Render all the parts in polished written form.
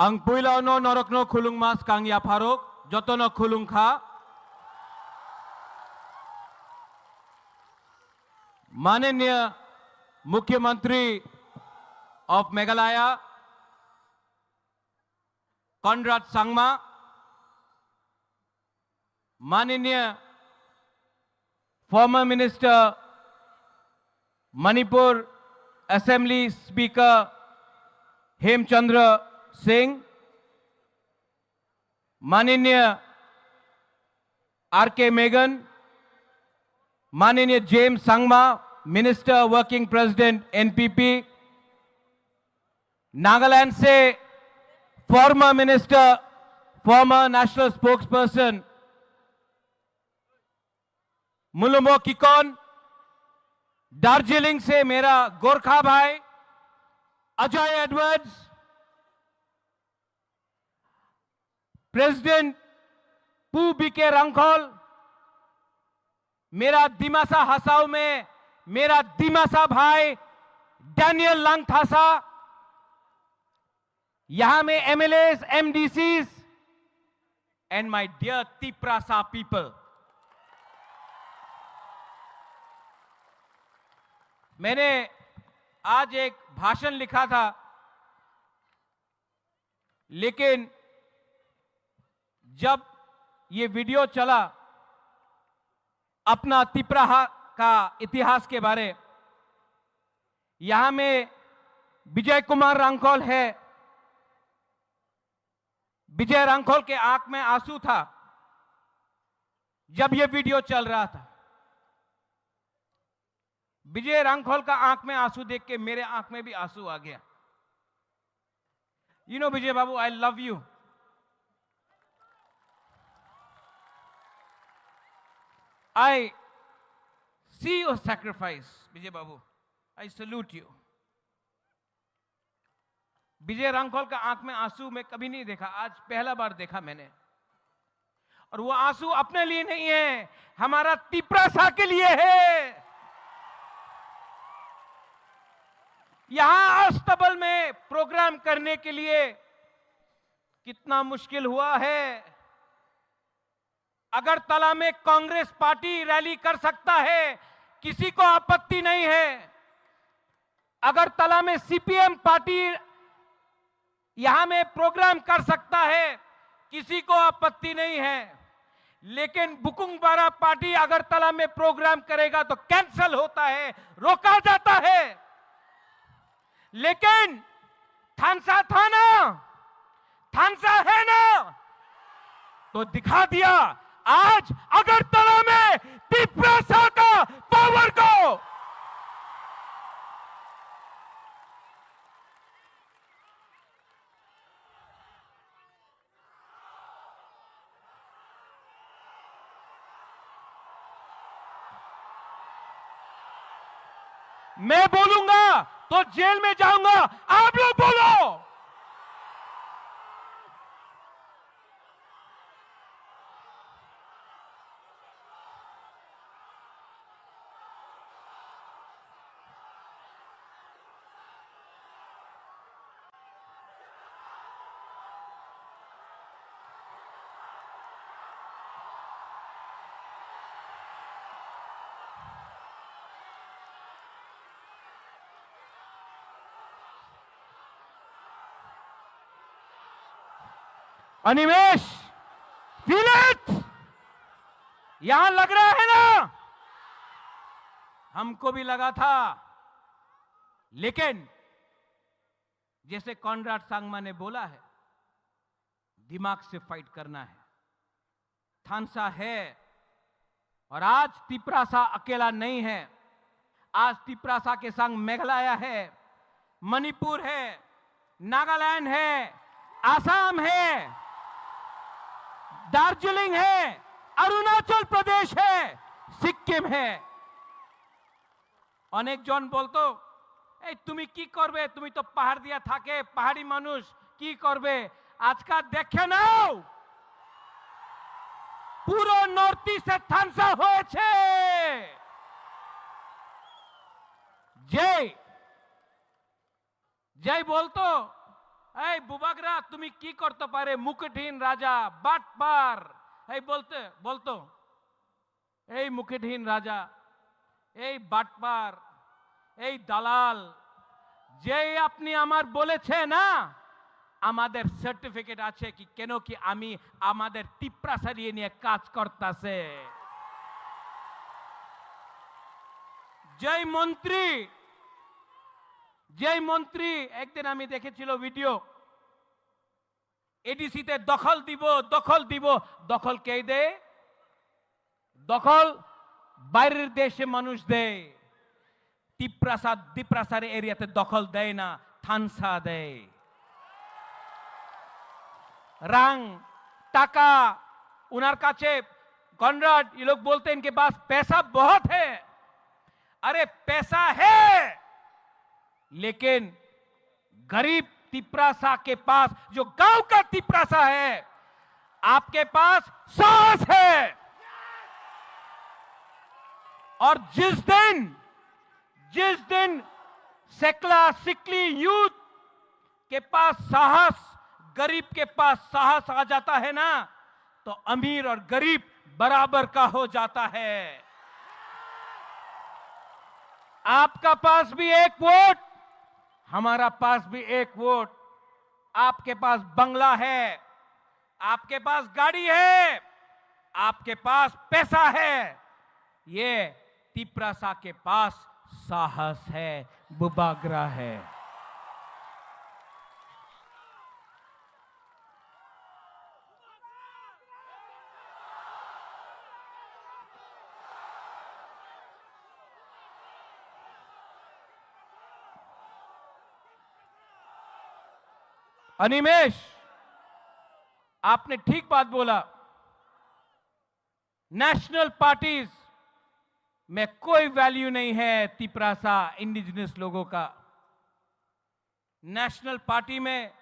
Ang puilaw no norok no khulung mas kang ya pharok joto no khulung kha माननीय मुख्यमंत्री of Meghalaya Conrad Sangma, माननीय former minister Manipur assembly speaker Hemchandra Singh, माननीय R K. Megan, माननीय James Sangma, minister working president NPP, Nagaland से former minister, former national spokesperson Mhonlumo Kikon, Darjeeling से मेरा गोरखा भाई Ajay Edwards, president Pu BK Hrangkhawl, मेरा दिमासा हसाओ में मेरा दिमासा भाई डैनियल लंगथासा, यहां में MLAs, MDCs and my dear Tiprasa people. मैंने आज एक भाषण लिखा था, लेकिन जब ये वीडियो चला अपना तिप्राहा का इतिहास के बारे, यहां में विजय कुमार रंगखोल है। विजय रंगखोल के आंख में आंसू था जब यह वीडियो चल रहा था। विजय रंगखोल का आंख में आंसू देख के मेरे आंख में भी आंसू आ गया। You know Vijay Babu, I love you. I see your sacrifice, Vijay Babu. I salute you। विजय रंगखोल का आंख में आंसू मैं कभी नहीं देखा, आज पहला बार देखा मैंने। और वो आंसू अपने लिए नहीं है, हमारा तिप्रासा के लिए है। यहां अस्तबल में प्रोग्राम करने के लिए कितना मुश्किल हुआ है। अगरतला में कांग्रेस पार्टी रैली कर सकता है, किसी को आपत्ति नहीं है। अगरतला में सीपीएम पार्टी यहां में प्रोग्राम कर सकता है, किसी को आपत्ति नहीं है। लेकिन बुकुंगबारा पार्टी अगरतला में प्रोग्राम करेगा तो कैंसिल होता है, रोका जाता है। लेकिन थानसा था ना, थानसा है ना, तो दिखा दिया आज अगरतला में तिप्रासा का पावर को। मैं बोलूंगा तो जेल में जाऊंगा, आप लोग बोलो। अनिमेश, फील इट, यहां लग रहा है ना, हमको भी लगा था। लेकिन जैसे कॉनराड सांगमा ने बोला है, दिमाग से फाइट करना है। थानसा है और आज तिप्रासा अकेला नहीं है। आज तिप्रासा के संग मेघालय है, मणिपुर है, नागालैंड है, आसाम है, दार्जिलिंग है, अरुणाचल प्रदेश है, सिक्किम है। अनेक जन बोलतो তুমি কি করবে, তুমি তো পাহাড় দিয়া থাকে, পাহাড়ি মানুষ কি করবে। আজকা দেখে নাও, পুরো নর্থ ইস্টে থানসা হয়েছে। জয় জয় বলতো এই বুবাগরা তুমি কি করতে পারে মুকুটহীন রাজা বাটপার এই বলতো এই মুকুটহীন রাজা এই বাটপার এই দালাল যেই আপনি আমার বলেছে না আমাদের সার্টিফিকেট আছে কি কেন কি আমি আমাদের তিপ্রাসা নিয়ে কাজ করতেছে যেই মন্ত্রী একদিন আমি দেখেছিল ভিডিও এডিসিতে দখল দিব দখল কে দেয় দখল বাইরের দেশে মানুষ দেয় তিপ্রাসার এরিয়াতে দখল দেয় না থানসা দেয় रंग टाका उनर काचे कॉनराड ये लोग बोलते हैं इनके पास पैसा बहुत है अरे पैसा है लेकिन गरीब तिप्रासा के पास जो गांव का तिप्रासा है आपके पास साहस है और जिस दिन सिकली यूथ के पास साहस गरीब के पास साहस आ जाता है ना तो अमीर और गरीब बराबर का हो जाता है आपका पास भी एक वोट हमारा पास भी एक वोट आपके पास बंगला है आपके पास गाड़ी है आपके पास पैसा है ये तिप्रासा के पास साहस है बुबागरा है अनिमेश आपने ठीक बात बोला नेशनल पार्टीज में कोई वैल्यू नहीं है तिप्रासा इंडिजिनस लोगों का नेशनल पार्टी में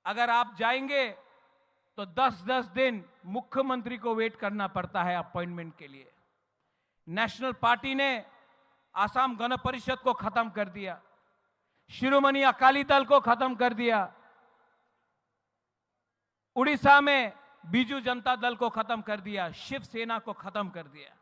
अगर आप जाएंगे तो 10-10 दिन मुख्यमंत्री को वेट करना पड़ता है अपॉइंटमेंट के लिए नेशनल पार्टी ने आसाम गण परिषद को खत्म कर दिया शिरोमणि अकाली दल को खत्म कर दिया उड़ीसा में बीजू जनता दल को खत्म कर दिया शिवसेना को खत्म कर दिया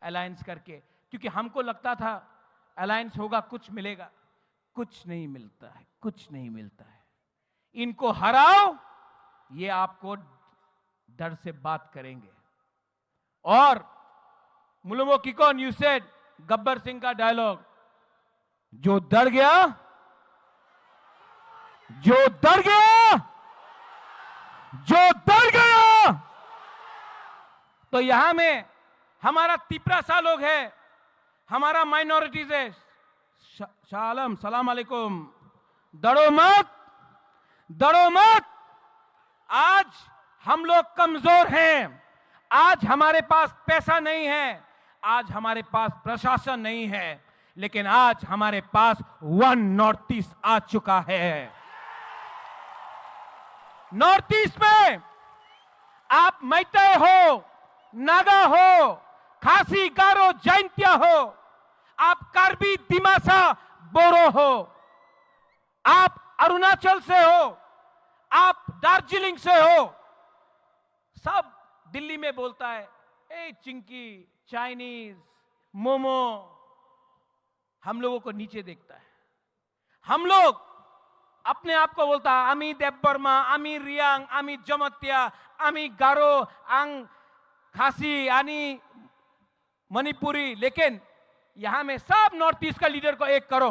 अलायंस करके क्योंकि हमको लगता था अलायंस होगा कुछ मिलेगा कुछ नहीं मिलता है इनको हराओ ये आपको डर से बात करेंगे और मुलुमो किकोन यू सेड गब्बर सिंह का डायलॉग जो डर गया तो यहां में हमारा तिप्रासा लोग है हमारा माइनॉरिटीज है शालम सलाम अलैकुम डरो मत आज हम लोग कमजोर हैं आज हमारे पास पैसा नहीं है आज हमारे पास प्रशासन नहीं है लेकिन आज हमारे पास वन नॉर्थ ईस्ट आ चुका है नॉर्थ ईस्ट में आप मैतेई हो नागा हो खासी गारो जैंतिया हो आप कार्बी दिमासा बोरो हो आप अरुणाचल से हो आप दार्जिलिंग से हो सब दिल्ली में बोलता है ए चिंकी चाइनीज मोमो हम लोगों को नीचे देखता है हम लोग अपने आप को बोलता है अमी देवबर्मा अमी रियांग अमी जमतिया अमी गारो अंग खासी यानी मणिपुरी लेकिन यहां में सब नॉर्थ ईस्ट का लीडर को एक करो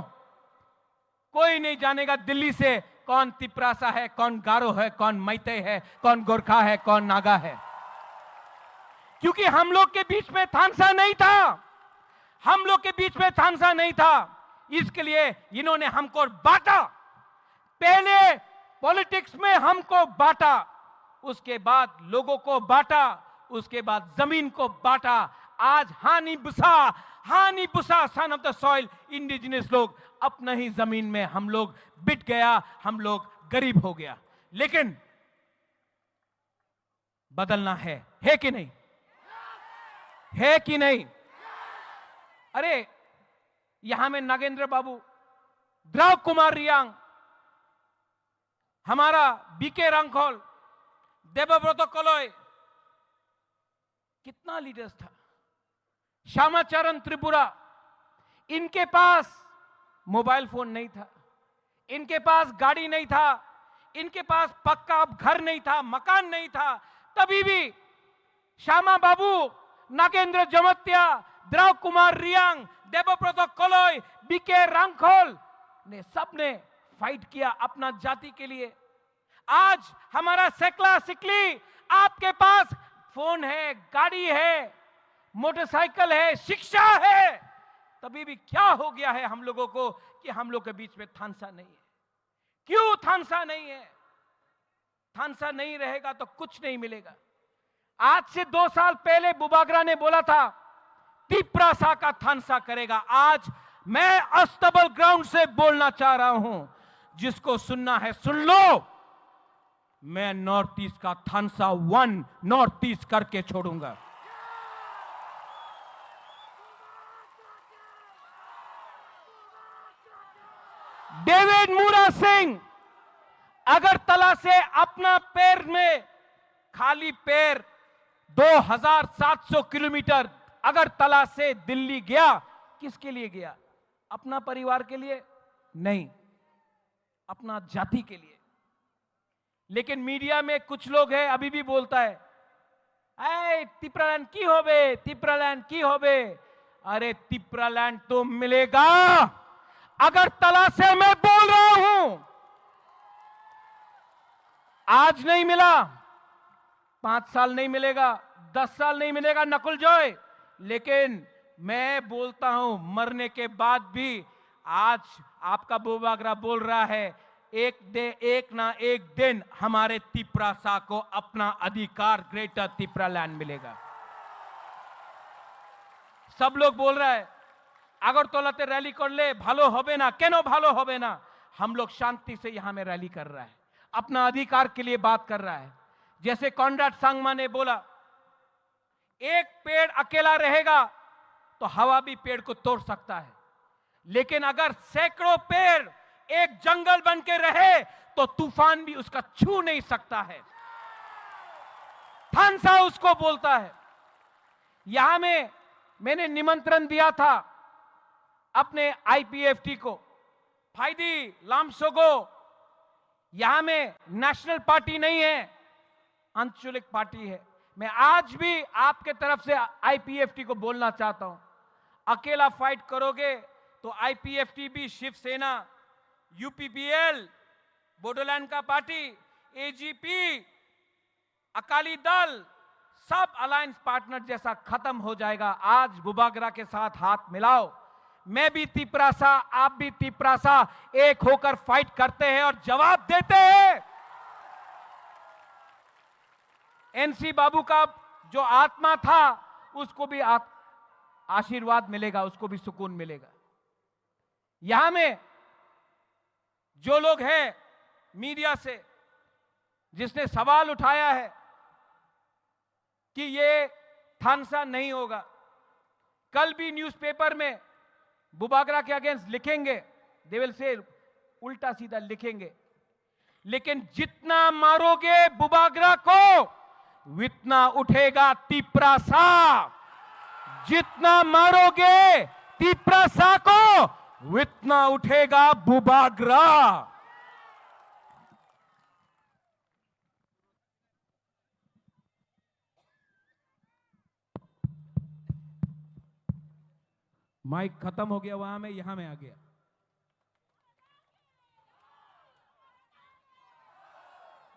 कोई नहीं जानेगा दिल्ली से कौन तिप्रासा है कौन गारो है कौन मैतेई है कौन गोरखा है कौन नागा है क्योंकि हम लोग के बीच में थानसा नहीं था इसके लिए इन्होंने हमको बांटा पहले पॉलिटिक्स में हमको बांटा उसके बाद लोगों को बांटा उसके बाद जमीन को बांटा आज हानि बुसा son of the soil indigenous लोग अपना ही जमीन में हम लोग बिट गया हम लोग गरीब हो गया लेकिन बदलना है कि नहीं अरे यहां में नागेंद्र बाबू द्रव कुमार रियांग हमारा बीके रंगखोल, देवव्रत कलोय, कितना लीडर्स था, श्यामाचरण त्रिपुरा, इनके पास मोबाइल फोन नहीं था, इनके पास गाड़ी नहीं था, इनके पास पक्का घर नहीं था, मकान नहीं था, तभी भी श्यामा बाबू, नागेंद्र जमत्या, द्रव कुमार रियांग, देवव्रत कलोय, बीके रंगखोल ने सबने फाइट किया अपना जाति के लिए। आज हमारा सेकला सिकली, आपके पास फोन है, गाड़ी है, मोटरसाइकिल है, शिक्षा है, तभी भी क्या हो गया है हम लोगों को कि हम लोग के बीच में थानसा नहीं है। क्यों थानसा नहीं है? थानसा नहीं रहेगा तो कुछ नहीं मिलेगा। आज से 2 साल पहले बुबागरा ने बोला था तिप्रासा का थानसा करेगा। आज मैं अस्तबल ग्राउंड से बोलना चाह रहा हूं, जिसको सुनना है सुन लो, मैं नॉर्थ ईस्ट का थानसा 1 नॉर्थ ईस्ट करके छोड़ूंगा। डेविड मूरा सिंह अगरतला से अपना पैर में खाली पैर 2700 किलोमीटर अगरतला से दिल्ली गया। किसके लिए गया? अपना परिवार के लिए नहीं, अपना जाति के लिए। लेकिन मीडिया में कुछ लोग हैं अभी भी बोलता है, ऐ तिप्रालैंड की होबे, तिप्रालैंड की होबे। अरे तिप्रालैंड तो मिलेगा, अगरतला से मैं बोल रहा हूं। आज नहीं मिला, 5 साल नहीं मिलेगा, 10 साल नहीं मिलेगा नकुल जॉय, लेकिन मैं बोलता हूं मरने के बाद भी। आज आपका बुबागरा बोल रहा है एक ना एक दिन हमारे तिप्रासा को अपना अधिकार ग्रेटर तिप्रालैंड मिलेगा। सब लोग बोल रहा है আগরতলাতে रैली कर ले, भालो होबे ना। केनो भालो होबे ना? हम लोग शांति से यहां में रैली कर रहा है, अपना अधिकार के लिए बात कर रहा है। जैसे कॉनराड सांगमा ने बोला, एक पेड़ अकेला रहेगा तो हवा भी पेड़ को तोड़ सकता है, लेकिन अगर सैकड़ों पेड़ एक जंगल बन के रहे तो तूफान भी उसका छू नहीं सकता है। थानसा उसको बोलता है। यहां में मैंने निमंत्रण दिया था अपने आईपीएफटी को, फाइडी लामसोगो। यहां में नेशनल पार्टी नहीं है, आंचलिक पार्टी है। मैं आज भी आपके तरफ से आईपीएफटी को बोलना चाहता हूं, अकेला फाइट करोगे तो आईपीएफटी भी, शिवसेना, यूपीपीएल, बोडोलैंड का पार्टी, एजीपी, अकाली दल, सब अलायंस पार्टनर जैसा खत्म हो जाएगा। आज बुबागरा के साथ हाथ मिलाओ। मैं भी तिप्रासा, आप भी तिप्रासा, एक होकर फाइट करते हैं और जवाब देते हैं। एनसी बाबू का जो आत्मा था उसको भी आशीर्वाद मिलेगा, उसको भी सुकून मिलेगा। यहां में जो लोग हैं मीडिया से, जिसने सवाल उठाया है कि ये थानसा नहीं होगा, कल भी न्यूज़पेपर में बुबागरा के अगेंस्ट लिखेंगे, दे विल से उल्टा सीधा लिखेंगे, लेकिन जितना मारोगे बुबागरा को उतना उठेगा तिप्रासा। जितना मारोगे तिप्रासा को उतना उठेगा बुबागरा। माइक खत्म हो गया वहां में, यहां में आ गया।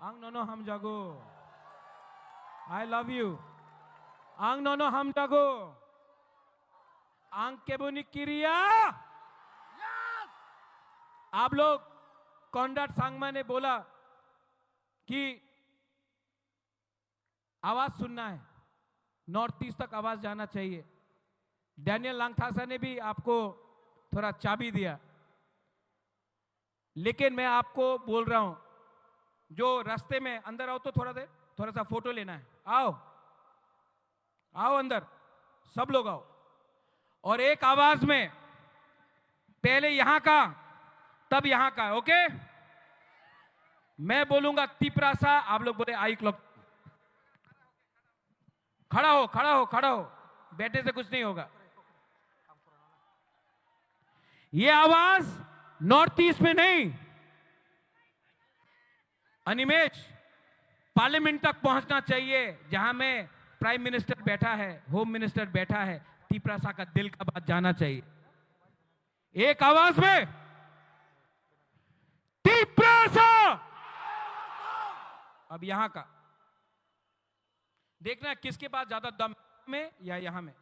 आंग नोनो हम जागो, आई लव यू। आंग नोनो हम जागो, आंग के बुनी किरिया। आप लोग, कॉनराड सांगमा ने बोला कि आवाज सुनना है, नॉर्थ ईस्ट तक आवाज जाना चाहिए। डैनियल लांगथासा ने भी आपको थोड़ा चाबी दिया, लेकिन मैं आपको बोल रहा हूं, जो रास्ते में अंदर आओ तो थोड़ा सा फोटो लेना है। आओ आओ अंदर, सब लोग आओ, और एक आवाज में, पहले यहां का तब यहां का, ओके? मैं बोलूंगा तिपरासा, आप लोग बोले आई क्लॉक। खड़ा हो, खड़ा हो, खड़ा हो, बैठे से कुछ नहीं होगा। ये आवाज नॉर्थ ईस्ट में नहीं, अनिमेश, पार्लियामेंट तक पहुंचना चाहिए, जहां में प्राइम मिनिस्टर बैठा है, होम मिनिस्टर बैठा है। तिपरासा का दिल का बात जाना चाहिए एक आवाज में, तिपरासा। अब यहां का देखना है किसके पास ज्यादा दम में या यहां में।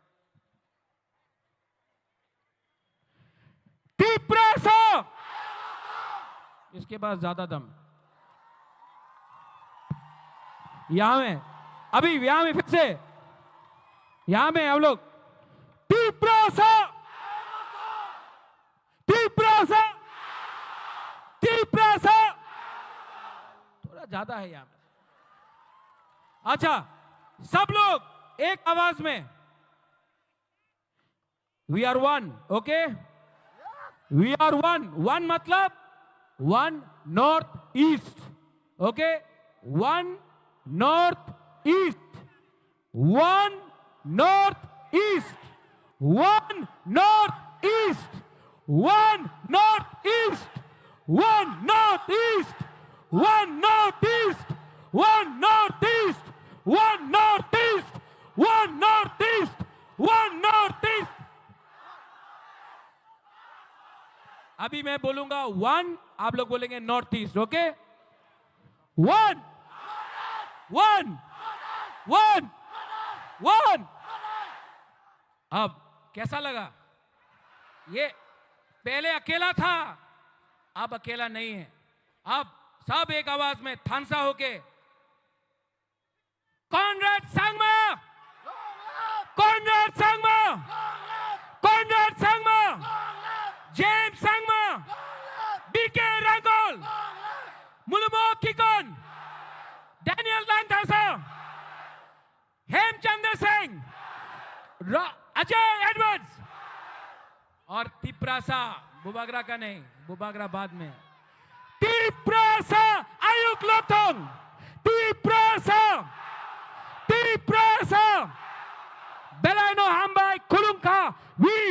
तिपरासा, इसके पास ज्यादा दम, यहां में, अभी यहां में, फिर से यहां में हम लोग, तिपरासा, तिपरासा, तिपरासा, थोड़ा ज्यादा है यहां पे। अच्छा, सब लोग एक आवाज में, we are one, okay, we are one. One मतलब one north east, okay, one north east, one north east, one north east, one north east, one north east, one north east, one north east, one north east, one north east, one north east. अभी मैं बोलूंगा one, आप लोग बोलेंगे north east, okay, one, one, one, one. अब कैसा लगा? ये पहले अकेला था, अब अकेला नहीं है। अब सब एक आवाज में थानसा होके, Conrad Sangma, Conrad Sangma, Conrad Sangma, James Sangma, BK Hrangkhawl, Mhonlumo Kikon, Daniel Langthasa, Hemchandra Singh, Ajay Edwards और तिपरासा। बुबागरा का नहीं, बुबागरा बाद में। तिपरासा आयुक लोथोंग, तिपरासा, तिपरासा, बेलायनो हामबाई खुलुंखा, वी